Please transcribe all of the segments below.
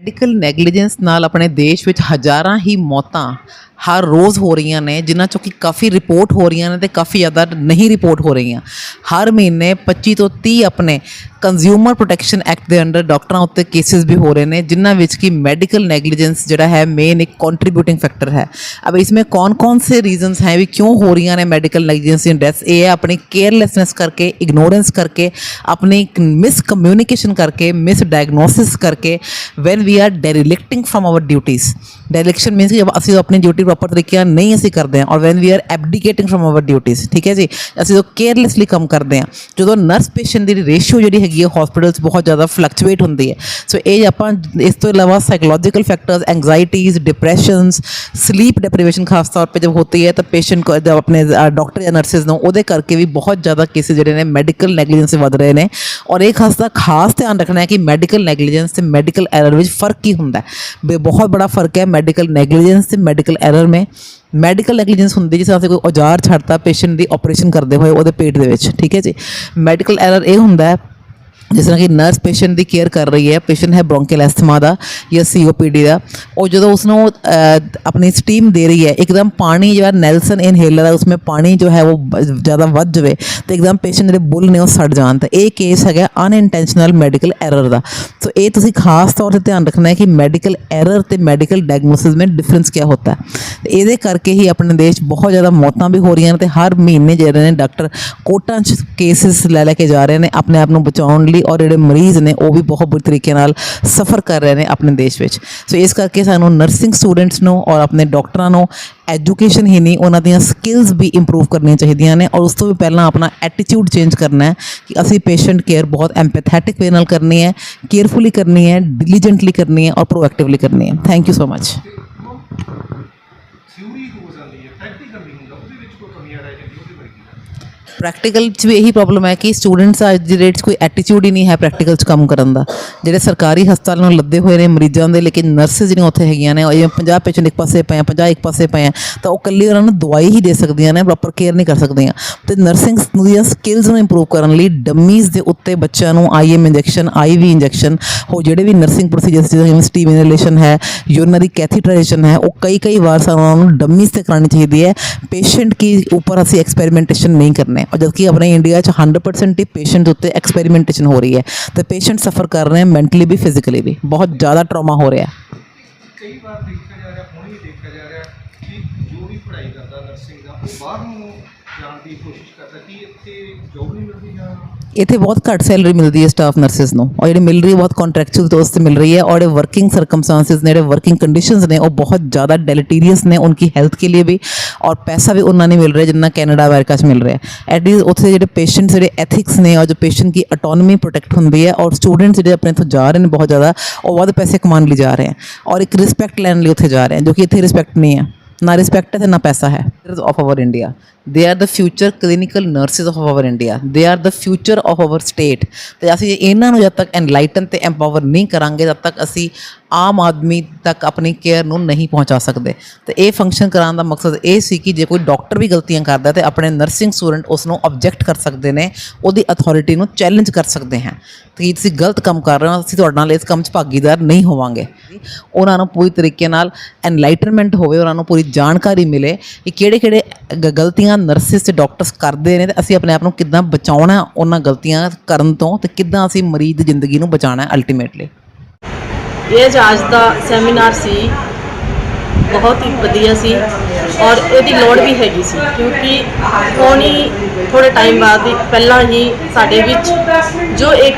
Medical negligence ਨਾਲ ਆਪਣੇ ਦੇਸ਼ ਵਿੱਚ ਹਜ਼ਾਰਾਂ ਹੀ ਮੌਤਾਂ ਹਰ ਰੋਜ਼ ਹੋ ਰਹੀਆਂ ਨੇ, ਜਿਨ੍ਹਾਂ 'ਚੋਂ ਕਿ ਕਾਫੀ ਰਿਪੋਰਟ ਹੋ ਰਹੀਆਂ ਨੇ ਤੇ ਕਾਫੀ ਜ਼ਿਆਦਾ ਨਹੀਂ ਰਿਪੋਰਟ ਹੋ ਰਹੀਆਂ। ਹਰ ਮਹੀਨੇ 25 ਤੋਂ 30 ਆਪਣੇ ਕੰਜ਼ਿਊਮਰ ਪ੍ਰੋਟੈਕਸ਼ਨ ਐਕਟ ਦੇ ਅੰਡਰ ਡਾਕਟਰਾਂ ਉੱਤੇ ਕੇਸਿਸ ਵੀ ਹੋ रहे हैं, जिन्ना विच की मेडिकल नेगलिजेंस जोड़ा है मेन एक कॉन्ट्रीब्यूटिंग फैक्टर है। अब इसमें कौन कौन से रीजंस हैं भी क्यों हो रही हैं मेडिकल नेगलिजेंस इन डेथ्स, ये है अपनी केयरलेसनेस करके, इग्नोरेंस करके, अपनी मिस कम्युनिकेशन करके, मिस डायग्नोसिस करके, when we are derelicting from our duties. Dereliction means कि जब असी अपनी ड्यूटी प्रॉपर तरीके नहीं असी करते हैं, और when we are abdicating from our duties, ठीक है जी, असी तो केयरलैसली काम करते हैं। जो नर्स पेशेंट की रेशियो जी हैगी है हॉस्पिटल्स बहुत ज़्यादा फ्लक्चुएट होंगी है। सो ये आप इस तो इलावा psychological factors, anxieties, depressions, sleep deprivation खास तौर पर जब होती है तो पेशेंट को जब अपने डॉक्टर या नर्सिज ने वो करके भी बहुत ज़्यादा केसेज जोड़े ने मेडिकल नैगलीजेंस से बढ़ रहे हैं। और एक खास ध्यान रखना है कि मेडिकल नैगलीजेंस से मेडिकल एरर में फ़र्क ही होंदा है। बहुत बड़ा फ़र्क है मेडिकल नैगलीजेंस से मेडिकल एरर में। मैडिकल नैगलीजेंस होंदी जिस तरह से कोई औजार छड़ता पेशेंट की ऑपरेशन करते हुए वो पेट के, ठीक है जी। मेडिकल एरर ये होंदा है जिस तरह की नर्स पेशेंट की केयर कर रही है, पेशेंट है ब्रोंकियल एस्थमा का या COPD का, और जो उसनों अपनी स्टीम दे रही है एकदम पानी जो है नेल्सन इनहेलर है उसमें पानी जो है वो ज़्यादा वध जाए तो एकदम पेशेंट जो बुल ने सड़ जान, तो ये केस है अनइंटेंशनल मैडिकल एरर का। तो ये तुसीं खास तौर पर ध्यान रखना है कि मैडिकल एरर तो मैडिकल डायग्नोसिस में डिफरेंस क्या होता है। ये करके ही अपने देश बहुत ज़्यादा मौतां भी हो रही हैं, हर महीने जो डॉक्टर कोर्टां केसिस लैके जा रहे हैं अपने आप को बचाने, और जो मरीज़ ने वो भी बहुत बुरे तरीके नाल सफ़र कर रहे हैं अपने देश में। सो इस करके सानू नर्सिंग स्टूडेंट्स नू और अपने डॉक्टरां नू एजुकेशन ही नहीं उन्हां दियां स्किल्स भी इंप्रूव करनी चाहिए ने, और उस तो भी पहला अपना एटीट्यूड चेंज करना है कि असी पेशेंट केयर बहुत एम्पैथेटिक वे नाल करनी है, केयरफुली करनी है, डिलीजेंटली करनी है और प्रोएक्टिवली करनी है। Thank you so much. Practical भी यही प्रॉब्लम है कि स्टूडेंट्स अज की डेट कोई एटीट्यूड ही नहीं है प्रैक्टिकल काम करने का। जो सरकारी हस्पताल में लदे हुए हैं मरीजों के, लेकिन नर्सिज जो उत्थे हैगियां ने 50 पेशेंट एक पासे पे हैं, 50 एक पासे पे हैं, तो वह कल्ली उन्होंने दवाई ही दे सकदियां ने, प्रॉपर केयर नहीं कर सकदियां। तो नर्सिंग दी स्किल्स में इंप्रूव करने लिए डमीज़ के उत्ते बच्चों को IM इंजैक्शन, IV इंजैक्शन हो, जोड़े भी नर्सिंग प्रोसीजर्स जिवें स्टीम इनहेलेशन है, यूरिनरी कैथीटराइजेशन है, वो कई बार सानू डमीज़ से करानी चाहिए है। पेशेंट के ऊपर असी एक्सपेरिमेंटेशन नहीं करने, और जबकि अपने इंडिया 100% ही पेशेंट उत्ते एक्सपेरिमेंटेशन हो रही है, तो पेशेंट सफ़र कर रहे हैं मेंटली भी फिजिकली भी, बहुत ज़्यादा ट्रॉमा हो रहा है। कई बार देखा जा रहा है, हुण भी देखा जा रहा है कि जो भी पढ़ाई करता नर्सिंग का वो बाहर जाने की कोशिश करता कि इत्थे जॉब नहीं मिलती जां इतने बहुत घट सैलरी मिलती है स्टाफ नर्सिज को, और जो मिल रही है बहुत कॉन्ट्रैक्चुअल तौर से मिल रही है, और जो वर्किंग सर्कमस्टांसिस ने, वर्किंग कंडीशंस ने वो बहुत ज़्यादा डेलीटीरियस ने उनकी हेल्थ के लिए भी, और पैसा भी उतना नहीं मिल रहा है जितना कैनेडा अमेरिका से मिल रहा है। एटलीस्ट उत्थे जो पेशेंट्स जो एथिक्स ने और जो पेशेंट की ऑटोनॉमी प्रोटेक्ट होंगी है, और स्टूडेंट्स जो अपने इतों जा रहे हैं बहुत ज़्यादा और बहुत पैसे कमाने लिए जा रहे हैं, और एक रिस्पैक्ट लैने लिए उत्थे जा रहे हैं, जो कि इतने रिस्पैक्ट नहीं है, ना रिस्पैक्ट है ना पैसा है। Of our India, they are the future clinical nurses of our India, they are the future of our state. तो असीं इन्हां जब तक एनलाइटन तो एम्पावर नहीं करांगे तब तक असी आम आदमी तक अपनी केयर नूं नहीं पहुँचा सकते। तो ये फंक्शन कराने का मकसद ये सी कि जे कोई डॉक्टर भी गलतियां करता तो अपने नर्सिंग स्टूडेंट उसनों ऑब्जैक्ट कर सकते हैं, उसकी अथॉरिटी नूं चैलेंज कर सकते हैं कि तुसीं गलत काम कर रहे हो, असीं तुहाडे नाल इस काम 'च भागीदार नहीं होवांगे। उन्होंने पूरी तरीके नाल एनलाइटनमेंट होवे, उन्होंने पूरी जानकारी मिले कि किहड़े गलतियां नर्सिस ते डॉक्टर्स करते हैं, तो असीं अपने आप को किद्दां बचाउणा उन्हां गलतियां करन तो, ते किद्दां असीं मरीज़ की जिंदगी नूं बचाना है अल्टीमेटली। ये आज का सैमीनार सी बहुत ही वधिया सी, और इसकी लोड़ भी हैगी सी, क्योंकि हुण ही थोड़े टाइम बाद ही पहला ही साडे विच जो एक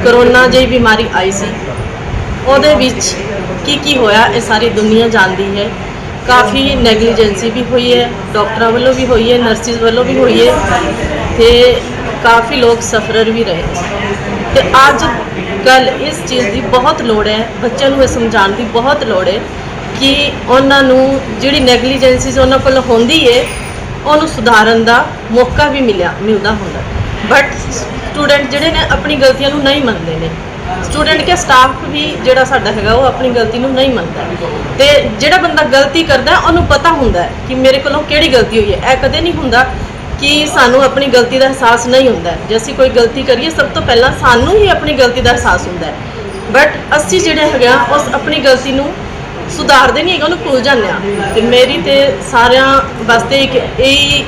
करोना जी बीमारी आई सी, उहदे विच की होया ये सारी दुनिया जानती है। काफ़ी नैगलीजेंसी भी हुई है, डॉक्टरों वालों भी हुई है, नर्सिस वालों भी हुई है, तो काफ़ी लोग सफरर भी रहे। तो अज कल इस चीज़ की बहुत लोड़ है, बच्चों को समझाने की बहुत लोड़ है कि उन्होंने जी नैगलीजेंसी उन्होंने कोल होंदी है उन्होंने सुधारन का मौका भी मिलता होंदा, बट स्टूडेंट जिहड़े ने अपनी गलतियों को नहीं मनते हैं। स्टूडेंट के स्टाफ भी जिहड़ा साडा हैगा वो अपनी गलती को नहीं मनता, तो जिहड़ा बंदा गलती करता है उन्होंने पता होंदा है कि मेरे कोलों किहड़ी गलती हुई है। यह कदे नहीं होंदा कि सानू अपनी गलती का एहसास नहीं होंदा। जे असीं कोई गलती करिए सब तो पहला सानू ही अपनी गलती का एहसास होंदा है, ਬਟ ਅਸੀਂ ਜਿਹੜੇ ਹੈਗੇ ਆ ਉਸ ਆਪਣੀ ਗਲਤੀ ਨੂੰ ਸੁਧਾਰਦੇ ਨਹੀਂ ਹੈਗੇ, ਉਹਨੂੰ ਭੁੱਲ ਜਾਂਦੇ ਆ। ਤੇ ਮੇਰੀ ਤੇ ਸਾਰਿਆਂ ਵਾਸਤੇ ਇੱਕ ਇਹ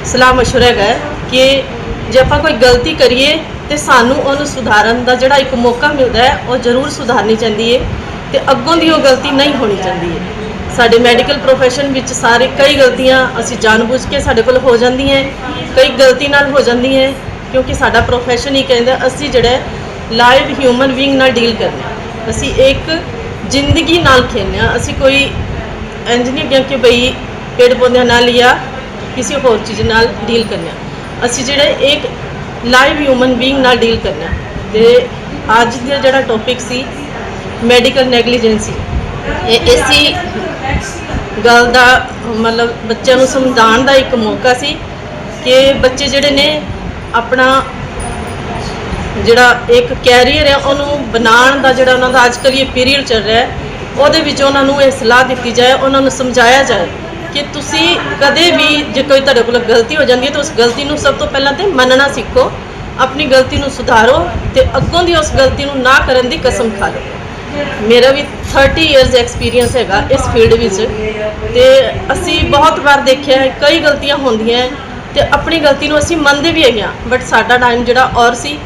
ਸਲਾਹ ਮਸ਼ਵਰਾ ਹੈਗਾ ਕਿ ਜੇ ਆਪਾਂ ਕੋਈ ਗਲਤੀ ਕਰੀਏ ਤੇ ਸਾਨੂੰ ਉਹਨੂੰ ਸੁਧਾਰਨ ਦਾ ਜਿਹੜਾ ਇੱਕ ਮੌਕਾ ਮਿਲਦਾ ਹੈ ਉਹ ਜ਼ਰੂਰ ਸੁਧਾਰਨੀ ਚਾਹੀਦੀ ਹੈ ਤੇ ਅੱਗੋਂ ਦੀ ਉਹ ਗਲਤੀ ਨਹੀਂ ਹੋਣੀ ਚਾਹੀਦੀ ਹੈ। ਸਾਡੇ ਮੈਡੀਕਲ ਪ੍ਰੋਫੈਸ਼ਨ ਵਿੱਚ ਸਾਰੇ ਕਈ ਗਲਤੀਆਂ ਅਸੀਂ ਜਾਣਬੁੱਝ ਕੇ ਸਾਡੇ ਕੋਲ ਹੋ ਜਾਂਦੀਆਂ, ਕਈ ਗਲਤੀ ਨਾਲ ਹੋ ਜਾਂਦੀਆਂ, ਕਿਉਂਕਿ ਸਾਡਾ ਪ੍ਰੋਫੈਸ਼ਨ ਹੀ ਕਹਿੰਦਾ ਅਸੀਂ ਜਿਹੜਾ ਲਾਈਵ ਹਿਊਮਨ ਬੀਇੰਗ ਨਾਲ ਡੀਲ ਕਰਨਾ, ਅਸੀਂ ਇੱਕ ਜ਼ਿੰਦਗੀ ਨਾਲ ਖੇਡਦੇ ਹਾਂ। ਅਸੀਂ ਕੋਈ ਇੰਜ ਨਹੀਂ ਕਿਉਂਕਿ ਬਈ ਪੇੜ ਪੌਦਿਆਂ ਨਾਲ ਜਾਂ ਕਿਸੇ ਹੋਰ ਚੀਜ਼ ਨਾਲ ਡੀਲ ਕਰਨਾ, ਅਸੀਂ ਜਿਹੜੇ ਇੱਕ ਲਾਈਵ ਹਿਊਮਨ ਬੀਇੰਗ ਨਾਲ ਡੀਲ ਕਰਨਾ। ਤੇ ਅੱਜ ਦਾ ਜਿਹੜਾ ਟੌਪਿਕ ਸੀ ਮੈਡੀਕਲ ਨੈਗਲੀਜੈਂਸੀ, ਇਹ ਇਸੀ ਗੱਲ ਦਾ ਮਤਲਬ ਬੱਚਿਆਂ ਨੂੰ ਸਮਝਾਉਣ ਦਾ ਇੱਕ ਮੌਕਾ ਸੀ ਕਿ ਬੱਚੇ ਜਿਹੜੇ ਨੇ ਆਪਣਾ ਜਿਹੜਾ ਇੱਕ ਕੈਰੀਅਰ ਹੈ ਉਹਨੂੰ ਬਣਾਉਣ ਦਾ ਜਿਹੜਾ ਉਹਨਾਂ ਦਾ ਅੱਜ ਕੱਲ੍ਹ ਇਹ ਪੀਰੀਅਡ ਚੱਲ ਰਿਹਾ ਹੈ, ਉਹਦੇ ਵਿੱਚ ਉਹਨਾਂ ਨੂੰ ਇਹ ਸਲਾਹ ਦਿੱਤੀ ਜਾਏ, ਉਹਨਾਂ ਨੂੰ ਸਮਝਾਇਆ ਜਾਏ ਕਿ ਤੁਸੀਂ ਕਦੇ ਵੀ ਜੇ ਕੋਈ ਤੁਹਾਡੇ ਕੋਲ ਗਲਤੀ ਹੋ ਜਾਂਦੀ ਹੈ ਤਾਂ ਉਸ ਗਲਤੀ ਨੂੰ ਸਭ ਤੋਂ ਪਹਿਲਾਂ ਤੇ ਮੰਨਣਾ ਸਿੱਖੋ, ਆਪਣੀ ਗਲਤੀ ਨੂੰ ਸੁਧਾਰੋ ਤੇ ਅੱਗੋਂ ਦੀ ਉਸ ਗਲਤੀ ਨੂੰ ਨਾ ਕਰਨ ਦੀ ਕਸਮ ਖਾ ਲਓ। ਮੇਰਾ ਵੀ 30 ਇਅਰਸ ਐਕਸਪੀਰੀਅੰਸ ਹੈਗਾ ਇਸ ਫੀਲਡ ਵਿੱਚ ਤੇ ਅਸੀਂ ਬਹੁਤ ਵਾਰ ਦੇਖਿਆ ਹੈ ਕਈ ਗਲਤੀਆਂ ਹੁੰਦੀਆਂ ਤੇ ਆਪਣੀ ਗਲਤੀ ਨੂੰ ਅਸੀਂ ਮੰਨਦੇ ਵੀ ਹੈਗੇ ਹਾਂ, ਬਟ ਸਾਡਾ ਟਾਈਮ ਜਿਹੜਾ ਔਰ ਸੀ,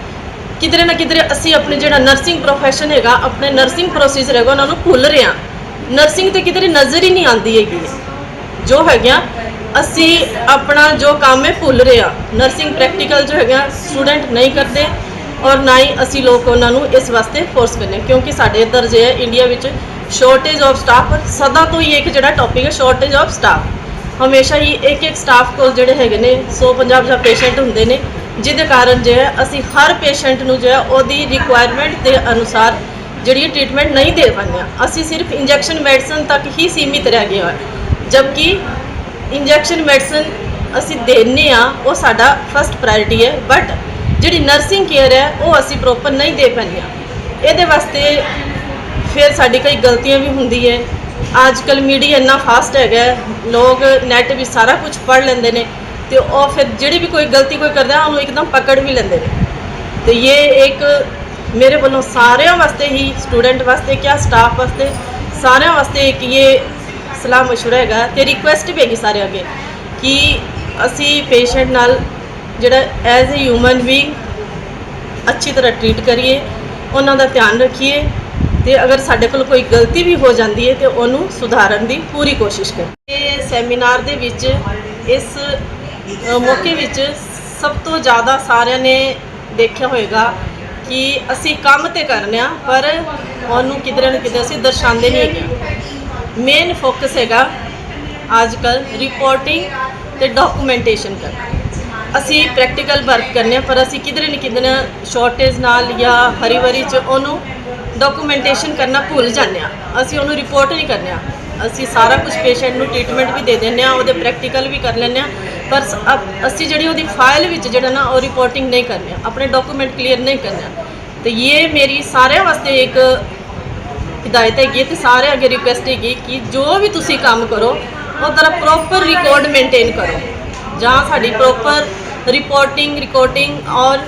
ਕਿਧਰੇ ਨਾ ਕਿਧਰੇ ਅਸੀਂ ਆਪਣੇ ਜਿਹੜਾ ਨਰਸਿੰਗ ਪ੍ਰੋਫੈਸ਼ਨ ਹੈਗਾ, ਆਪਣੇ ਨਰਸਿੰਗ ਪ੍ਰੋਸੀਜਰ ਹੈਗਾ ਉਹਨਾਂ ਨੂੰ ਭੁੱਲ ਰਹੇ ਹਾਂ। ਨਰਸਿੰਗ ਤੇ ਕਿਧਰੇ ਨਜ਼ਰ ਹੀ ਨਹੀਂ ਆਉਂਦੀ ਹੈਗੀ ਜੋ ਹੈਗਾ, ਅਸੀਂ ਆਪਣਾ ਜੋ ਕੰਮ ਹੈ ਭੁੱਲ ਰਹੇ ਹਾਂ। ਨਰਸਿੰਗ ਪ੍ਰੈਕਟੀਕਲ ਜੋ ਹੈਗਾ ਸਟੂਡੈਂਟ ਨਹੀਂ ਕਰਦੇ ਔਰ ਨਾ ਹੀ ਅਸੀਂ ਲੋਕ ਉਹਨਾਂ ਨੂੰ ਇਸ ਵਾਸਤੇ ਫੋਰਸ ਕਰਨੇ, ਕਿਉਂਕਿ ਸਾਡੇ ਇੱਧਰ ਜੇ ਹੈ ਇੰਡੀਆ ਵਿੱਚ ਸ਼ਾਰਟੇਜ ਆਫ ਸਟਾਫ ਸਦਾ ਤੋਂ ਹੀ ਇੱਕ ਜਿਹੜਾ ਟੌਪਿਕ ਹੈ ਸ਼ਾਰਟੇਜ ਆਫ ਸਟਾਫ। ਹਮੇਸ਼ਾ ਹੀ ਇੱਕ ਸਟਾਫ ਕੋਲ ਜਿਹੜੇ ਹੈਗੇ ਨੇ 150 ਜਾਂ ਪੇਸ਼ੈਂਟ ਹੁੰਦੇ ਨੇ, ਜਿਹਦੇ ਕਾਰਨ ਜੋ ਹੈ ਅਸੀਂ ਹਰ ਪੇਸ਼ੈਂਟ ਨੂੰ ਜੋ ਹੈ ਉਹਦੀ ਰਿਕੁਆਇਰਮੈਂਟ ਦੇ ਅਨੁਸਾਰ ਜਿਹੜੀ ਟ੍ਰੀਟਮੈਂਟ ਨਹੀਂ ਦੇ ਪਾਉਂਦੇ ਹਾਂ। ਅਸੀਂ ਸਿਰਫ ਇੰਜੈਕਸ਼ਨ ਮੈਡੀਸਨ ਤੱਕ ਹੀ ਸੀਮਿਤ ਰਹਿ ਗਏ ਹਾਂ, ਜਦਕਿ ਇੰਜੈਕਸ਼ਨ ਮੈਡੀਸਨ ਅਸੀਂ ਦੇਣੇ ਆ ਉਹ ਸਾਡਾ ਫਸਟ ਪ੍ਰਾਇੋਰਟੀ ਹੈ, ਬਟ ਜਿਹੜੀ ਨਰਸਿੰਗ ਕੇਅਰ ਹੈ ਉਹ ਅਸੀਂ ਪ੍ਰੋਪਰ ਨਹੀਂ ਦੇ ਪਾਉਂਦੇ ਹਾਂ। ਇਹਦੇ ਵਾਸਤੇ ਫਿਰ ਸਾਡੀ ਕਈ ਗਲਤੀਆਂ ਵੀ ਹੁੰਦੀ ਹੈ। ਅੱਜ ਕੱਲ੍ਹ ਮੀਡੀਆ ਇੰਨਾ ਫਾਸਟ ਹੈਗਾ, ਲੋਕ ਨੈੱਟ ਵੀ ਸਾਰਾ ਕੁਝ ਪੜ੍ਹ ਲੈਂਦੇ ਨੇ ਤੇ ਉਹ ਫਿਰ ਜਿਹੜੀ ਵੀ ਕੋਈ ਗਲਤੀ ਕੋਈ ਕਰਦਾ ਉਹਨੂੰ ਇੱਕਦਮ ਪਕੜ ਵੀ ਲੈਂਦੇ ਨੇ। ਤੇ ਇਹ ਇੱਕ ਮੇਰੇ ਵੱਲੋਂ ਸਾਰਿਆਂ ਵਾਸਤੇ ਹੀ, ਸਟੂਡੈਂਟ ਵਾਸਤੇ ਕਿਆ ਸਟਾਫ ਵਾਸਤੇ ਸਾਰਿਆਂ ਵਾਸਤੇ ਇੱਕ ਇਹ ਸਲਾਹ ਮਸ਼ਵਰਾ ਹੈਗਾ ਤੇ ਰਿਕੁਐਸਟ ਵੀ ਹੈਗੀ ਸਾਰੇ ਅੱਗੇ ਕਿ ਅਸੀਂ ਪੇਸ਼ੈਂਟ ਨਾਲ ਜਿਹੜਾ ਐਜ਼ ਏ ਹਿਊਮਨ ਬੀਇੰਗ ਅੱਛੀ ਤਰ੍ਹਾਂ ਟਰੀਟ ਕਰੀਏ, ਉਹਨਾਂ ਦਾ ਧਿਆਨ ਰੱਖੀਏ ਤੇ ਅਗਰ ਸਾਡੇ ਕੋਲ ਕੋਈ ਗਲਤੀ ਵੀ ਹੋ ਜਾਂਦੀ ਹੈ ਤੇ ਉਹਨੂੰ ਸੁਧਾਰਨ ਦੀ ਪੂਰੀ ਕੋਸ਼ਿਸ਼ ਕਰੀਏ। ਇਹ ਸੈਮੀਨਾਰ ਦੇ ਵਿੱਚ ਇਸ ਮੌਕੇ ਵਿੱਚ ਸਭ ਤੋਂ ਜ਼ਿਆਦਾ ਸਾਰਿਆਂ ਨੇ ਦੇਖਿਆ ਹੋਵੇਗਾ ਕਿ ਅਸੀਂ ਕੰਮ ਤੇ ਕਰਨੇ ਆ ਪਰ ਉਹਨੂੰ ਕਿਧਰੇ ਨਾ ਕਿਧਰੇ ਅਸੀਂ ਦਰਸਾਉਂਦੇ ਨਹੀਂ ਹੈਗੇ। ਮੇਨ ਫੋਕਸ ਹੈਗਾ ਅੱਜ ਕੱਲ੍ਹ ਰਿਪੋਰਟਿੰਗ ਤੇ ਡਾਕੂਮੈਂਟੇਸ਼ਨ ਕਰਨਾ। ਅਸੀਂ ਪ੍ਰੈਕਟੀਕਲ ਵਰਕ ਕਰਨੇ ਆ ਪਰ ਅਸੀਂ ਕਿਧਰੇ ਨਾ ਕਿਧਰੇ ਸ਼ਾਰਟੇਜ ਨਾਲ ਜਾਂ ਹਰੀ ਵਰੀ 'ਚ ਉਹਨੂੰ ਡਾਕੂਮੈਂਟੇਸ਼ਨ ਕਰਨਾ ਭੁੱਲ ਜਾਂਦੇ ਆ, ਅਸੀਂ ਉਹਨੂੰ ਰਿਪੋਰਟ ਨਹੀਂ ਕਰਨੇ ਆ। ਅਸੀਂ ਸਾਰਾ ਕੁਝ ਪੇਸ਼ੈਂਟ ਨੂੰ ਟ੍ਰੀਟਮੈਂਟ ਵੀ ਦੇ ਦਿੰਦੇ ਆ, ਉਹਦੇ ਪ੍ਰੈਕਟੀਕਲ ਵੀ ਕਰ ਲੈਂਦੇ ਆ, ਪਰ ਅਸੀਂ ਜਿਹੜੀ ਉਹਦੀ ਫਾਈਲ ਵਿੱਚ ਜਿਹੜਾ ਨਾ ਉਹ ਰਿਪੋਰਟਿੰਗ ਨਹੀਂ ਕਰਨੇ ਆ, ਆਪਣੇ ਡਾਕੂਮੈਂਟ ਕਲੀਅਰ ਨਹੀਂ ਕਰਨੇ ਆ। ਤੇ ਇਹ ਮੇਰੀ ਸਾਰਿਆਂ ਵਾਸਤੇ ਇੱਕ ਹਿਦਾਇਤ ਹੈਗੀ ਤੇ ਸਾਰੇ ਅੱਗੇ ਰਿਕੁਐਸਟ ਹੈਗੀ ਕਿ ਜੋ ਵੀ ਤੁਸੀਂ ਕੰਮ ਕਰੋ ਉਹਦਾ ਪ੍ਰੋਪਰ ਰਿਕਾਰਡ ਮੇਨਟੇਨ ਕਰੋ, ਜਾਂ ਸਾਡੀ ਪ੍ਰੋਪਰ ਰਿਕਾਰਡਿੰਗ ਔਰ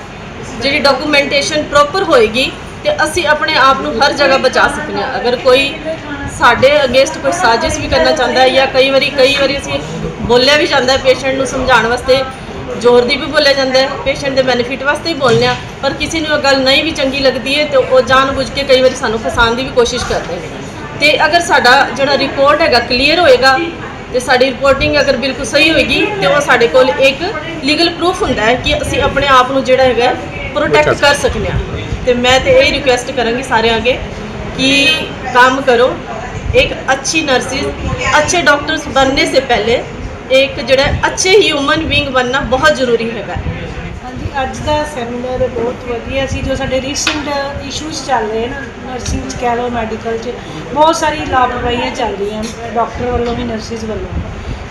ਜਿਹੜੀ ਡਾਕੂਮੈਂਟੇਸ਼ਨ ਪ੍ਰੋਪਰ ਹੋਏਗੀ ਤੇ ਅਸੀਂ ਆਪਣੇ ਆਪ ਨੂੰ ਹਰ ਜਗ੍ਹਾ ਬਚਾ ਸਕਦੇ ਹਾਂ। ਅਗਰ ਕੋਈ ਸਾਡੇ ਅਗੇਂਸਟ ਕੋਈ ਸਾਜ਼ਿਸ਼ ਵੀ ਕਰਨਾ ਚਾਹੁੰਦਾ ਹੈ ਜਾਂ ਕਈ ਵਾਰੀ ਅਸੀਂ ਬੋਲਿਆ ਵੀ ਜਾਂਦਾ ਹੈ ਪੇਸ਼ੈਂਟ ਨੂੰ ਸਮਝਾਉਣ ਵਾਸਤੇ, ਜ਼ੋਰ ਦੀ ਵੀ ਬੋਲਿਆ ਜਾਂਦਾ ਹੈ, ਪੇਸ਼ੈਂਟ ਦੇ ਬੈਨੀਫਿਟ ਵਾਸਤੇ ਹੀ ਬੋਲਦੇ ਹਾਂ, ਪਰ ਕਿਸੇ ਨੂੰ ਇਹ ਗੱਲ ਨਹੀਂ ਵੀ ਚੰਗੀ ਲੱਗਦੀ ਹੈ ਤੇ ਉਹ ਜਾਣ-ਬੁੱਝ ਕੇ ਕਈ ਵਾਰੀ ਸਾਨੂੰ ਫਸਾਉਣ ਦੀ ਵੀ ਕੋਸ਼ਿਸ਼ ਕਰਦੇ ਨੇ। ਤੇ ਅਗਰ ਸਾਡਾ ਜਿਹੜਾ ਰਿਪੋਰਟ ਹੈਗਾ ਕਲੀਅਰ ਹੋਏਗਾ ਤੇ ਸਾਡੀ ਰਿਪੋਰਟਿੰਗ ਅਗਰ ਬਿਲਕੁਲ ਸਹੀ ਹੋਏਗੀ ਤੇ ਉਹ ਸਾਡੇ ਕੋਲ ਇੱਕ ਲੀਗਲ ਪ੍ਰੂਫ ਹੁੰਦਾ ਹੈ ਕਿ ਅਸੀਂ ਆਪਣੇ ਆਪ ਨੂੰ ਜਿਹੜਾ ਹੈਗਾ ਪ੍ਰੋਟੈਕਟ ਕਰ ਸਕਦੇ ਹਾਂ। ਤੇ ਮੈਂ ਤੇ ਇਹ ਰਿਕੁਐਸਟ ਕਰਾਂਗੀ ਸਾਰਿਆਂ ਅੱਗੇ ਕਿ ਕੰਮ ਕਰੋ, एक अच्छी नर्सिस अच्छे डॉक्टर्स बनने से पहले एक जोड़ा अच्छे ह्यूमन बींग बनना बहुत जरूरी है। हाँ जी, अज का सैमीनार बहुत वधिया सी। जो साडे रीसेंट इशूज़ चल रहे हैं ना नर्सिंग कह लो मैडिकल बहुत सारी लापरवाहियां चल रही हैं डॉक्टर वालों भी नर्सिस वालों।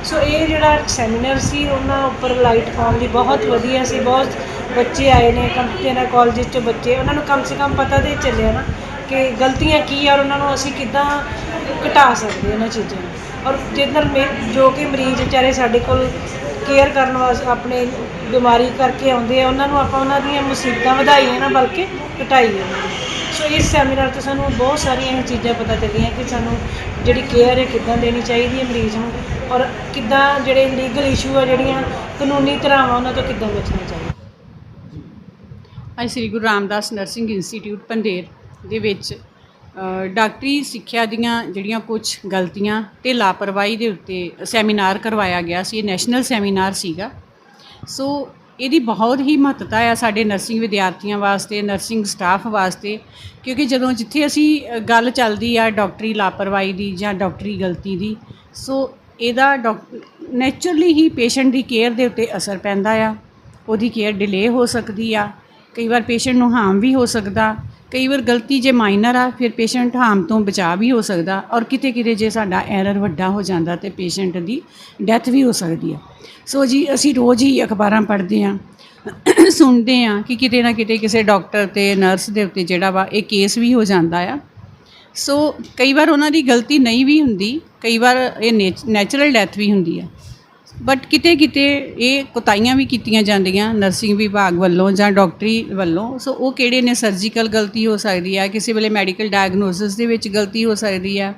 सो ये जोड़ा सैमीनार सी उन्होंने उपर लाइट पाने की बहुत वधिया सी। बहुत बच्चे आए ने कंपनी कॉलेज चो बच्चे, उन्होंने कम से कम पता तो चलिया ना कि गलतियाँ की और उन्होंने असी किद्दां घटा सकते इन्हां चीज़ों नूं। और जिधर जो कि मरीज बेचारे साडे कोल केयर करने वास्ते अपने बीमारी करके आउंदे आ, उन्हां नूं आपां उन्हां दीयां मुसीबतां वधाईए ना बल्कि घटाईए। सो ਇਸ ਸੈਮੀਨਾਰ ਤੋਂ ਸਾਨੂੰ ਬਹੁਤ ਸਾਰੀਆਂ ਇਹ ਚੀਜ਼ਾਂ ਪਤਾ ਚੱਲੀਆਂ ਕਿ ਸਾਨੂੰ ਜਿਹੜੀ ਕੇਅਰ ਹੈ ਕਿੱਦਾਂ ਦੇਣੀ ਚਾਹੀਦੀ ਹੈ ਮਰੀਜ਼ ਨੂੰ, ਔਰ ਕਿੱਦਾਂ ਜਿਹੜੇ ਲੀਗਲ ਇਸ਼ੂ ਆ, ਜਿਹੜੀਆਂ ਕਾਨੂੰਨੀ ਧਾਰਾਵਾਂ, ਉਹਨਾਂ ਤੋਂ ਕਿੱਦਾਂ ਬਚਣਾ ਚਾਹੀਦਾ। ਅੱਜ ਸ੍ਰੀ ਗੁਰੂ ਰਾਮਦਾਸ ਨਰਸਿੰਗ ਇੰਸਟੀਟਿਊਟ ਪੰਧੇਰ ਦੇ ਵਿੱਚ ਡਾਕਟਰੀ ਸਿੱਖਿਆ ਦੀਆਂ ਜਿਹੜੀਆਂ ਕੁਝ ਗਲਤੀਆਂ ਤੇ ਲਾਪਰਵਾਹੀ ਦੇ ਉੱਤੇ ਸੈਮੀਨਾਰ ਕਰਵਾਇਆ ਗਿਆ ਸੀ। ਇਹ ਨੈਸ਼ਨਲ ਸੈਮੀਨਾਰ ਸੀਗਾ। ਸੋ ਇਹਦੀ ਬਹੁਤ ਹੀ ਮਹੱਤਤਾ ਆ ਸਾਡੇ ਨਰਸਿੰਗ ਵਿਦਿਆਰਥੀਆਂ ਵਾਸਤੇ, ਨਰਸਿੰਗ ਸਟਾਫ ਵਾਸਤੇ, ਕਿਉਂਕਿ ਜਦੋਂ ਜਿੱਥੇ ਅਸੀਂ ਗੱਲ ਚੱਲਦੀ ਆ ਡਾਕਟਰੀ ਲਾਪਰਵਾਹੀ ਦੀ ਜਾਂ ਡਾਕਟਰੀ ਗਲਤੀ ਦੀ, ਸੋ ਇਹਦਾ ਨੈਚੁਰਲੀ ਹੀ ਪੇਸ਼ੈਂਟ ਦੀ ਕੇਅਰ ਦੇ ਉੱਤੇ ਅਸਰ ਪੈਂਦਾ ਆ। ਉਹਦੀ ਕੇਅਰ ਡਿਲੇ ਹੋ ਸਕਦੀ ਆ, ਕਈ ਵਾਰ ਪੇਸ਼ੈਂਟ ਨੂੰ ਹਾਰਮ ਵੀ ਹੋ ਸਕਦਾ, ਕਈ ਵਾਰ ਗਲਤੀ ਜੇ ਮਾਈਨਰ ਆ ਫਿਰ ਪੇਸ਼ੈਂਟ ਹਾਰਮ ਤੋਂ ਬਚਾ ਵੀ ਹੋ ਸਕਦਾ, ਔਰ ਕਿਤੇ ਕਿਤੇ ਜੇ ਸਾਡਾ ਐਰਰ ਵੱਡਾ ਹੋ ਜਾਂਦਾ ਤੇ ਪੇਸ਼ੈਂਟ ਦੀ ਡੈਥ ਵੀ ਹੋ ਸਕਦੀ ਆ। ਸੋ ਜੀ ਅਸੀਂ ਰੋਜ਼ ਹੀ ਅਖਬਾਰਾਂ ਪੜ੍ਹਦੇ ਹਾਂ, ਸੁਣਦੇ ਹਾਂ ਕਿ ਕਿਤੇ ਨਾ ਕਿਤੇ ਕਿਸੇ ਡਾਕਟਰ ਤੇ ਨਰਸ ਦੇ ਉੱਤੇ ਜਿਹੜਾ ਵਾ ਇਹ ਕੇਸ ਵੀ ਹੋ ਜਾਂਦਾ ਆ। ਸੋ ਕਈ ਵਾਰ ਉਹਨਾਂ ਦੀ ਗਲਤੀ ਨਹੀਂ ਵੀ ਹੁੰਦੀ, ਕਈ ਵਾਰ ਇਹ ਨੈਚੁਰਲ ਡੈਥ ਵੀ ਹੁੰਦੀ ਆ, ਬਟ ਕਿਤੇ ਕਿਤੇ ਇਹ ਕੁਤਾਹੀਆਂ ਵੀ ਕੀਤੀਆਂ ਜਾਂਦੀਆਂ ਨਰਸਿੰਗ ਵਿਭਾਗ ਵੱਲੋਂ ਜਾਂ ਡਾਕਟਰੀ ਵੱਲੋਂ। ਸੋ ਉਹ ਕਿਹੜੇ ਨੇ, ਸਰਜੀਕਲ ਗਲਤੀ ਹੋ ਸਕਦੀ ਆ, ਕਿਸੇ ਵੇਲੇ ਮੈਡੀਕਲ ਡਾਇਗਨੋਸਿਸ ਦੇ ਵਿੱਚ ਗਲਤੀ ਹੋ ਸਕਦੀ ਆ,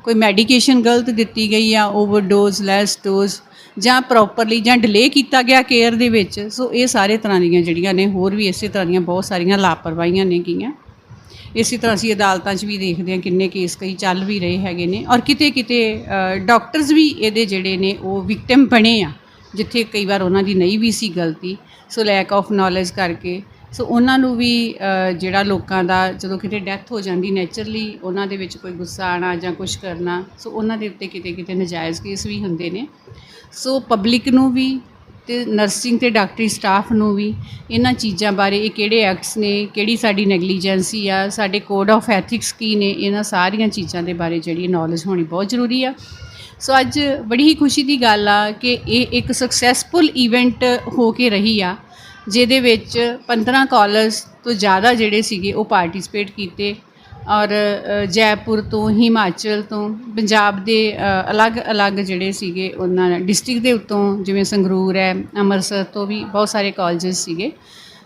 ਕੋਈ ਮੈਡੀਕੇਸ਼ਨ ਗਲਤ ਦਿੱਤੀ ਗਈ ਆ, ਓਵਰਡੋਜ਼, ਲੈਸ ਡੋਜ਼, ਜਾਂ ਪ੍ਰੋਪਰਲੀ ਜਾਂ ਡਿਲੇ ਕੀਤਾ ਗਿਆ ਕੇਅਰ ਦੇ ਵਿੱਚ। ਸੋ ਇਹ ਸਾਰੇ ਤਰ੍ਹਾਂ ਦੀਆਂ ਜਿਹੜੀਆਂ ਨੇ, ਹੋਰ ਵੀ ਇਸੇ ਤਰ੍ਹਾਂ ਦੀਆਂ ਬਹੁਤ ਸਾਰੀਆਂ ਲਾਪਰਵਾਹੀਆਂ ਨੇ ਗਈਆਂ। ਇਸੇ ਤਰ੍ਹਾਂ ਅਸੀਂ ਅਦਾਲਤਾਂ 'ਚ ਵੀ ਦੇਖਦੇ ਹਾਂ ਕਿੰਨੇ ਕੇਸ ਕਈ ਚੱਲ ਵੀ ਰਹੇ ਹੈਗੇ ਨੇ, ਔਰ ਕਿਤੇ ਕਿਤੇ ਡਾਕਟਰਸ ਵੀ ਇਹਦੇ ਜਿਹੜੇ ਨੇ ਉਹ ਵਿਕਟਿਮ ਬਣੇ ਆ, ਜਿੱਥੇ ਕਈ ਵਾਰ ਉਹਨਾਂ ਦੀ ਨਹੀਂ ਵੀ ਸੀ ਗਲਤੀ। ਸੋ ਲੈਕ ਆਫ ਨੌਲੇਜ ਕਰਕੇ ਸੋ ਉਹਨਾਂ ਨੂੰ ਵੀ ਜਿਹੜਾ ਲੋਕਾਂ ਦਾ ਜਦੋਂ ਕਿਤੇ ਡੈਥ ਹੋ ਜਾਂਦੀ ਨੈਚੁਰਲੀ ਉਹਨਾਂ ਦੇ ਵਿੱਚ ਕੋਈ ਗੁੱਸਾ ਆਉਣਾ ਜਾਂ ਕੁਛ ਕਰਨਾ, ਸੋ ਉਹਨਾਂ ਦੇ ਉੱਤੇ ਕਿਤੇ ਕਿਤੇ ਨਜਾਇਜ਼ ਕੇਸ ਵੀ ਹੁੰਦੇ ਨੇ। ਸੋ ਪਬਲਿਕ ਨੂੰ ਵੀ ਤੇ ਨਰਸਿੰਗ ਤੇ ਡਾਕਟਰੀ ਸਟਾਫ ਨੂੰ ਵੀ ਇਹਨਾਂ ਚੀਜ਼ਾਂ ਬਾਰੇ, ਇਹ ਕਿਹੜੇ ਐਕਟਸ ਨੇ, ਕਿਹੜੀ ਸਾਡੀ ਨੈਗਲੀਜੈਂਸੀ ਆ, ਸਾਡੇ ਕੋਡ ਆਫ ਐਥਿਕਸ ਕੀ ਨੇ, ਇਹਨਾਂ ਸਾਰੀਆਂ ਚੀਜ਼ਾਂ ਦੇ ਬਾਰੇ ਜਿਹੜੀ ਨੌਲੇਜ ਹੋਣੀ ਬਹੁਤ ਜ਼ਰੂਰੀ ਆ। ਸੋ ਅੱਜ ਬੜੀ ਹੀ ਖੁਸ਼ੀ ਦੀ ਗੱਲ ਆ ਕਿ ਇਹ ਇੱਕ ਸਕਸੈਸਫੁਲ ਇਵੈਂਟ ਹੋ ਕੇ ਰਹੀ ਆ, ਜਿਹਦੇ ਵਿੱਚ 15 ਕਾਲਜ ਤੋਂ ਜ਼ਿਆਦਾ ਜਿਹੜੇ ਸੀਗੇ ਉਹ ਪਾਰਟਿਸਿਪੇਟ ਕੀਤੇ, ਔਰ ਜੈਪੁਰ ਤੋਂ, ਹਿਮਾਚਲ ਤੋਂ, ਪੰਜਾਬ ਦੇ ਅਲੱਗ-ਅਲੱਗ ਜਿਹੜੇ ਸੀਗੇ ਉਹਨਾਂ ਡਿਸਟ੍ਰਿਕਟ ਦੇ ਉੱਤੋਂ, ਜਿਵੇਂ ਸੰਗਰੂਰ ਹੈ, ਅੰਮ੍ਰਿਤਸਰ ਤੋਂ ਵੀ ਬਹੁਤ ਸਾਰੇ ਕਾਲਜਸ ਸੀਗੇ।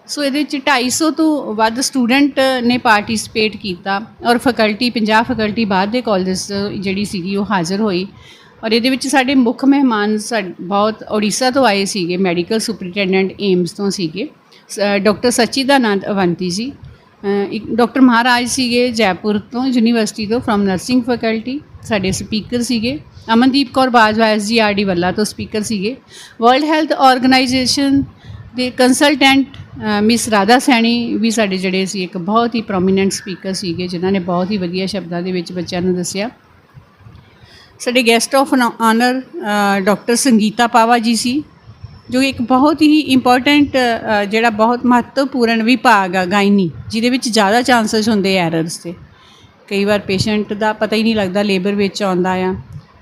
ਸੋ ਇਹਦੇ 'ਚ 250 ਤੋਂ ਵੱਧ ਸਟੂਡੈਂਟ ਨੇ ਪਾਰਟਿਸਿਪੇਟ ਕੀਤਾ, ਔਰ ਫੈਕਲਟੀ 50 ਫੈਕਲਟੀ ਬਾਹਰ ਦੇ ਕਾਲਜਸ ਜਿਹੜੀ ਸੀਗੀ ਉਹ ਹਾਜ਼ਰ ਹੋਈ। ਔਰ ਇਹਦੇ ਵਿੱਚ ਸਾਡੇ ਮੁੱਖ ਮਹਿਮਾਨ ਬਹੁਤ ਉੜੀਸਾ ਤੋਂ ਆਏ ਸੀਗੇ, ਮੈਡੀਕਲ ਸੁਪਰਿੰਟੈਂਡੈਂਟ ਏਮਸ ਤੋਂ ਸੀਗੇ ਡਾਕਟਰ ਸਚਿਦਾਨੰਦ ਅਵੰਤੀ ਜੀ। ਇੱਕ ਡਾਕਟਰ ਮਹਾਰਾਜ ਸੀਗੇ ਜੈਪੁਰ ਤੋਂ, ਯੂਨੀਵਰਸਿਟੀ ਤੋਂ, ਫਰੋਮ ਨਰਸਿੰਗ ਫੈਕਲਟੀ। ਸਾਡੇ ਸਪੀਕਰ ਸੀਗੇ ਅਮਨਦੀਪ ਕੌਰ ਬਾਜਵਾ SGRD ਵੱਲਾ ਤੋਂ ਸਪੀਕਰ ਸੀਗੇ। ਵਰਲਡ ਹੈਲਥ ਆਰਗੇਨਾਈਜੇਸ਼ਨ ਦੇ ਕੰਸਲਟੈਂਟ ਮਿਸ ਰਾਧਾ ਸੈਣੀ ਵੀ ਸਾਡੇ ਜਿਹੜੇ ਸੀ ਇੱਕ ਬਹੁਤ ਹੀ ਪ੍ਰੋਮੀਨੈਂਟ ਸਪੀਕਰ ਸੀਗੇ, ਜਿਨ੍ਹਾਂ ਨੇ ਬਹੁਤ ਹੀ ਵਧੀਆ ਸ਼ਬਦਾਂ ਦੇ ਵਿੱਚ ਬੱਚਿਆਂ ਨੂੰ ਦੱਸਿਆ। ਸਾਡੇ guest of honour doctor Sangeeta Pawa ji ਸੀ, ਜੋ ਇੱਕ ਬਹੁਤ ਹੀ ਇੰਪੋਰਟੈਂਟ ਜਿਹੜਾ ਬਹੁਤ ਮਹੱਤਵਪੂਰਨ ਵਿਭਾਗ ਆ ਗਾਇਨੀ, ਜਿਹਦੇ ਵਿੱਚ ਜ਼ਿਆਦਾ ਚਾਂਸਸ ਹੁੰਦੇ ਐਰਰਸ ਤੇ। ਕਈ ਵਾਰ ਪੇਸ਼ੈਂਟ ਦਾ ਪਤਾ ਹੀ ਨਹੀਂ ਲੱਗਦਾ, ਲੇਬਰ ਵਿੱਚ ਆਉਂਦਾ ਆ,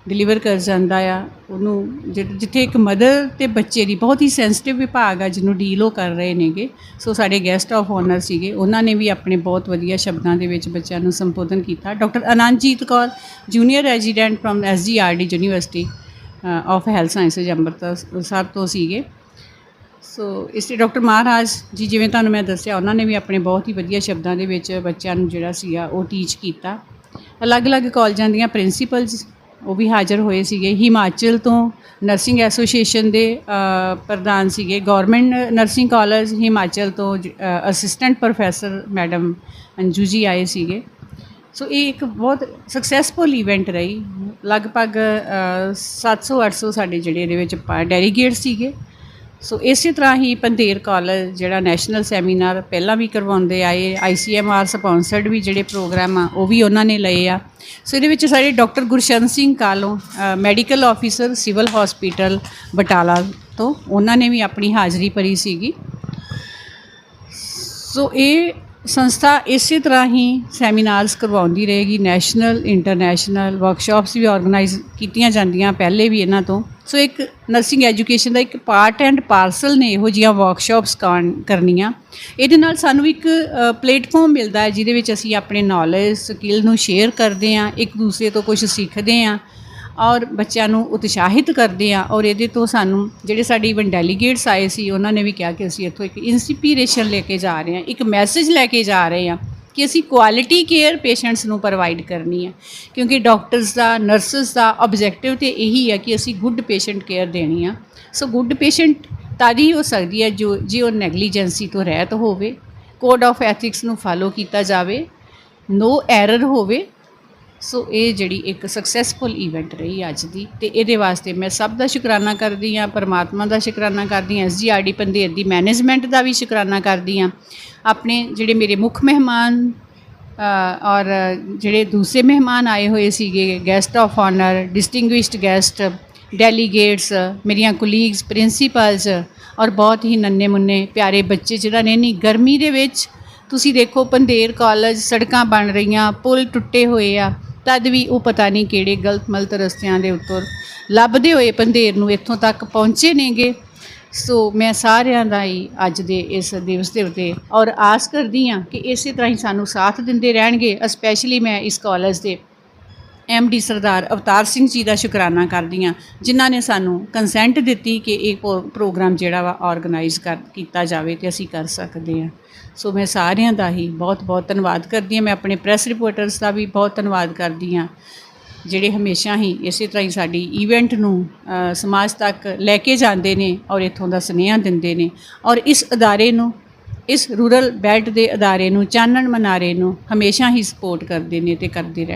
ਡਿਲੀਵਰ ਕਰ ਜਾਂਦਾ ਆ ਉਹਨੂੰ, ਜਿੱਥੇ ਇੱਕ ਮਦਰ ਤੇ ਬੱਚੇ ਦੀ ਬਹੁਤ ਹੀ ਸੈਂਸਿਟਿਵ ਵਿਭਾਗ ਆ ਜਿਹਨੂੰ ਡੀਲ ਉਹ ਕਰ ਰਹੇ ਨੇਗੇ। ਸੋ ਸਾਡੇ ਗੈਸਟ ਆਫ ਆਨਰ ਸੀਗੇ, ਉਹਨਾਂ ਨੇ ਵੀ ਆਪਣੇ ਬਹੁਤ ਵਧੀਆ ਸ਼ਬਦਾਂ ਦੇ ਵਿੱਚ ਬੱਚਿਆਂ ਨੂੰ ਸੰਬੋਧਨ ਕੀਤਾ। Doctor Anandjit Kaur junior resident from SGRD university of health sciences Amritsar ਤੋਂ ਸੀਗੇ। ਸੋ ਇਸ ਲਈ ਡਾਕਟਰ ਮਹਾਰਾਜ ਜੀ, ਜਿਵੇਂ ਤੁਹਾਨੂੰ ਮੈਂ ਦੱਸਿਆ, ਉਹਨਾਂ ਨੇ ਵੀ ਆਪਣੇ ਬਹੁਤ ਹੀ ਵਧੀਆ ਸ਼ਬਦਾਂ ਦੇ ਵਿੱਚ ਬੱਚਿਆਂ ਨੂੰ ਜਿਹੜਾ ਸੀਗਾ ਉਹ ਟੀਚ ਕੀਤਾ। ਅਲੱਗ-ਅਲੱਗ ਕਾਲਜਾਂ ਦੀਆਂ ਪ੍ਰਿੰਸੀਪਲਸ ਉਹ ਵੀ ਹਾਜ਼ਰ ਹੋਏ ਸੀਗੇ। ਹਿਮਾਚਲ ਤੋਂ ਨਰਸਿੰਗ ਐਸੋਸੀਏਸ਼ਨ ਦੇ ਪ੍ਰਧਾਨ ਸੀਗੇ, ਗੌਰਮੈਂਟ ਨਰਸਿੰਗ ਕਾਲਜ ਹਿਮਾਚਲ ਤੋਂ ਅਸਿਸਟੈਂਟ ਪ੍ਰੋਫੈਸਰ ਮੈਡਮ ਅੰਜੂ ਜੀ ਆਏ ਸੀਗੇ। ਸੋ ਇਹ ਇੱਕ ਬਹੁਤ ਸਕਸੈਸਫੁਲ ਇਵੈਂਟ ਰਹੀ। ਲਗਭਗ 700-800 ਸਾਡੇ ਜਿਹੜੇ ਇਹਦੇ ਵਿੱਚ ਡੈਲੀਗੇਟ ਸੀਗੇ। ਸੋ ਇਸੇ ਤਰ੍ਹਾਂ ਹੀ ਪੰਧੇਰ ਕਾਲਜ ਜਿਹੜਾ ਨੈਸ਼ਨਲ ਸੈਮੀਨਾਰ ਪਹਿਲਾਂ ਵੀ ਕਰਵਾਉਂਦੇ ਆਏ, ICMR ਸਪੋਂਸਰਡ ਵੀ ਜਿਹੜੇ ਪ੍ਰੋਗਰਾਮ ਆ ਉਹ ਵੀ ਉਹਨਾਂ ਨੇ ਲਏ ਆ। ਸੋ ਇਹਦੇ ਵਿੱਚ ਸਾਡੇ doctor Gurshan Singh Kalon medical officer civil hospital Batala ਤੋਂ, ਉਹਨਾਂ ਨੇ ਵੀ ਆਪਣੀ ਹਾਜ਼ਰੀ ਭਰੀ ਸੀਗੀ। ਸੋ ਇਹ ਸੰਸਥਾ ਇਸੇ ਤਰ੍ਹਾਂ ਹੀ ਸੈਮੀਨਾਰਸ ਕਰਵਾਉਂਦੀ ਰਹੇਗੀ। ਨੈਸ਼ਨਲ ਇੰਟਰਨੈਸ਼ਨਲ ਵਰਕਸ਼ਾਪਸ ਵੀ ਆਰਗੇਨਾਈਜ਼ ਕੀਤੀਆਂ ਜਾਂਦੀਆਂ ਪਹਿਲੇ ਵੀ ਇਹਨਾਂ ਤੋਂ। ਸੋ ਇੱਕ ਨਰਸਿੰਗ ਐਜੂਕੇਸ਼ਨ ਦਾ ਇੱਕ ਪਾਰਟ ਐਂਡ ਪਾਰਸਲ ਨੇ ਇਹੋ ਜਿਹੀਆਂ ਵਰਕਸ਼ਾਪਸ ਕਰਨੀਆਂ। ਇਹਦੇ ਨਾਲ ਸਾਨੂੰ ਇੱਕ ਪਲੇਟਫਾਰਮ ਮਿਲਦਾ ਹੈ ਜਿਹਦੇ ਵਿੱਚ ਅਸੀਂ ਆਪਣੇ ਨੌਲੇਜ ਸਕਿੱਲ ਨੂੰ ਸ਼ੇਅਰ ਕਰਦੇ ਹਾਂ, ਇੱਕ ਦੂਸਰੇ ਤੋਂ ਕੁਝ ਸਿੱਖਦੇ ਹਾਂ, ਔਰ ਬੱਚਿਆਂ ਨੂੰ ਉਤਸ਼ਾਹਿਤ ਕਰਦੇ ਹਾਂ। ਔਰ ਇਹਦੇ ਤੋਂ ਸਾਨੂੰ ਜਿਹੜੇ ਸਾਡੇ ਇਵਨ ਡੈਲੀਗੇਟਸ ਆਏ ਸੀ, ਉਹਨਾਂ ਨੇ ਵੀ ਕਿਹਾ ਕਿ ਅਸੀਂ ਇੱਥੋਂ ਇੱਕ ਇੰਸਪੀਰੇਸ਼ਨ ਲੈ ਕੇ ਜਾ ਰਹੇ ਹਾਂ, ਇੱਕ ਮੈਸੇਜ ਲੈ ਕੇ ਜਾ ਰਹੇ ਹਾਂ ਕਿ ਅਸੀਂ ਕੁਆਲਿਟੀ ਕੇਅਰ ਪੇਸ਼ੈਂਟਸ ਨੂੰ ਪ੍ਰੋਵਾਈਡ ਕਰਨੀ ਹੈ, ਕਿਉਂਕਿ ਡਾਕਟਰਸ ਦਾ, ਨਰਸਿਸ ਦਾ ਆਬਜੈਕਟਿਵ ਤੇ ਇਹੀ ਹੈ ਕਿ ਅਸੀਂ ਗੁੱਡ ਪੇਸ਼ੈਂਟ ਕੇਅਰ ਦੇਣੀ ਆ। ਸੋ ਗੁੱਡ ਪੇਸ਼ੈਂਟ ਤਦ ਹੀ ਹੋ ਸਕਦੀ ਹੈ ਜੇ ਉਹ ਨੈਗਲੀਜੈਂਸੀ ਤੋਂ ਰਹਿਤ ਹੋਵੇ, ਕੋਡ ਆਫ ਐਥਿਕਸ ਨੂੰ ਫਾਲੋ ਕੀਤਾ ਜਾਵੇ, ਨੋ ਐਰਰ ਹੋਵੇ। ਸੋ ਇਹ ਜਿਹੜੀ ਇੱਕ ਸਕਸੈਸਫੁਲ ਈਵੈਂਟ ਰਹੀ ਅੱਜ ਦੀ, ਤੇ ਇਹਦੇ ਵਾਸਤੇ ਮੈਂ ਸਭ ਦਾ ਸ਼ੁਕਰਾਨਾ ਕਰਦੀ ਹਾਂ, ਪਰਮਾਤਮਾ ਦਾ ਸ਼ੁਕਰਾਨਾ ਕਰਦੀ ਹਾਂ, SGRD ਪੰਧੇਰ ਦੀ ਮੈਨੇਜਮੈਂਟ ਦਾ ਵੀ ਸ਼ੁਕਰਾਨਾ ਕਰਦੀ ਹਾਂ, ਆਪਣੇ ਜਿਹੜੇ ਮੇਰੇ ਮੁੱਖ ਮਹਿਮਾਨ ਔਰ ਜਿਹੜੇ ਦੂਸਰੇ ਮਹਿਮਾਨ ਆਏ ਹੋਏ ਸੀਗੇ, guest of honour, distinguished guest, delegates, ਮੇਰੀਆਂ ਕੁਲੀਗਸ, ਪ੍ਰਿੰਸੀਪਲਸ ਔਰ ਬਹੁਤ ਹੀ ਨੰਨੇ ਮੁੰਨੇ ਪਿਆਰੇ ਬੱਚੇ ਜਿਨ੍ਹਾਂ ਨੇ ਇੰਨੀ ਗਰਮੀ ਦੇ ਵਿੱਚ, ਤੁਸੀਂ ਦੇਖੋ ਪੰਧੇਰ ਕਾਲਜ, ਸੜਕਾਂ ਬਣ ਰਹੀਆਂ, ਪੁਲ ਟੁੱਟੇ ਹੋਏ ਆ, ਤਦ ਵੀ ਉਹ ਪਤਾ ਨਹੀਂ ਕਿਹੜੇ ਗਲਤ ਮਲਤ ਰਸਤਿਆਂ ਦੇ ਉੱਤੋਂ ਲੱਭਦੇ ਹੋਏ ਪੰਧੇਰ ਨੂੰ ਇੱਥੋਂ ਤੱਕ ਪਹੁੰਚੇ ਨੇਗੇ। ਸੋ ਮੈਂ ਸਾਰਿਆਂ ਦਾ ਹੀ ਅੱਜ ਦੇ ਇਸ ਦਿਵਸ ਦੇ ਉੱਤੇ ਔਰ ਆਸ ਕਰਦੀ ਹਾਂ ਕਿ ਇਸੇ ਤਰ੍ਹਾਂ ਹੀ ਸਾਨੂੰ ਸਾਥ ਦਿੰਦੇ ਰਹਿਣਗੇ। ਸਪੈਸ਼ਲੀ ਮੈਂ ਇਸ ਕਾਲਜ ਦੇ MD ਸਰਦਾਰ ਅਵਤਾਰ ਸਿੰਘ ਜੀ ਦਾ ਸ਼ੁਕਰਾਨਾ ਕਰਦੀ ਹਾਂ, ਜਿਨ੍ਹਾਂ ਨੇ ਸਾਨੂੰ ਕੰਸੈਂਟ ਦਿੱਤੀ ਕਿ ਇਹ ਪ੍ਰੋਗਰਾਮ ਜਿਹੜਾ ਵਾ ਆਰਗੇਨਾਈਜ਼ ਕੀਤਾ ਜਾਵੇ ਤੇ ਅਸੀਂ ਕਰ ਸਕਦੇ ਹਾਂ। ਸੋ ਮੈਂ ਸਾਰਿਆਂ ਦਾ ਹੀ ਬਹੁਤ ਬਹੁਤ ਧੰਨਵਾਦ ਕਰਦੀ ਹਾਂ। ਮੈਂ ਆਪਣੇ ਪ੍ਰੈਸ ਰਿਪੋਰਟਰਸ ਦਾ ਵੀ ਬਹੁਤ ਧੰਨਵਾਦ ਕਰਦੀ ਹਾਂ, ਜਿਹੜੇ ਹਮੇਸ਼ਾ ਹੀ ਇਸੇ ਤਰ੍ਹਾਂ ਹੀ ਸਾਡੀ ਈਵੈਂਟ ਨੂੰ ਸਮਾਜ ਤੱਕ ਲੈ ਕੇ ਜਾਂਦੇ ਨੇ ਔਰ ਇੱਥੋਂ ਦਾ ਸੁਨੇਹਾ ਦਿੰਦੇ ਨੇ, ਔਰ ਇਸ ਅਦਾਰੇ ਨੂੰ, ਇਸ ਰੂਰਲ ਬੈਲਟ ਦੇ ਅਦਾਰੇ ਨੂੰ, ਚਾਨਣ ਮਨਾਰੇ ਨੂੰ ਹਮੇਸ਼ਾ ਹੀ ਸਪੋਰਟ ਕਰਦੇ ਨੇ ਤੇ ਕਰਦੇ ਰਹਿਣ।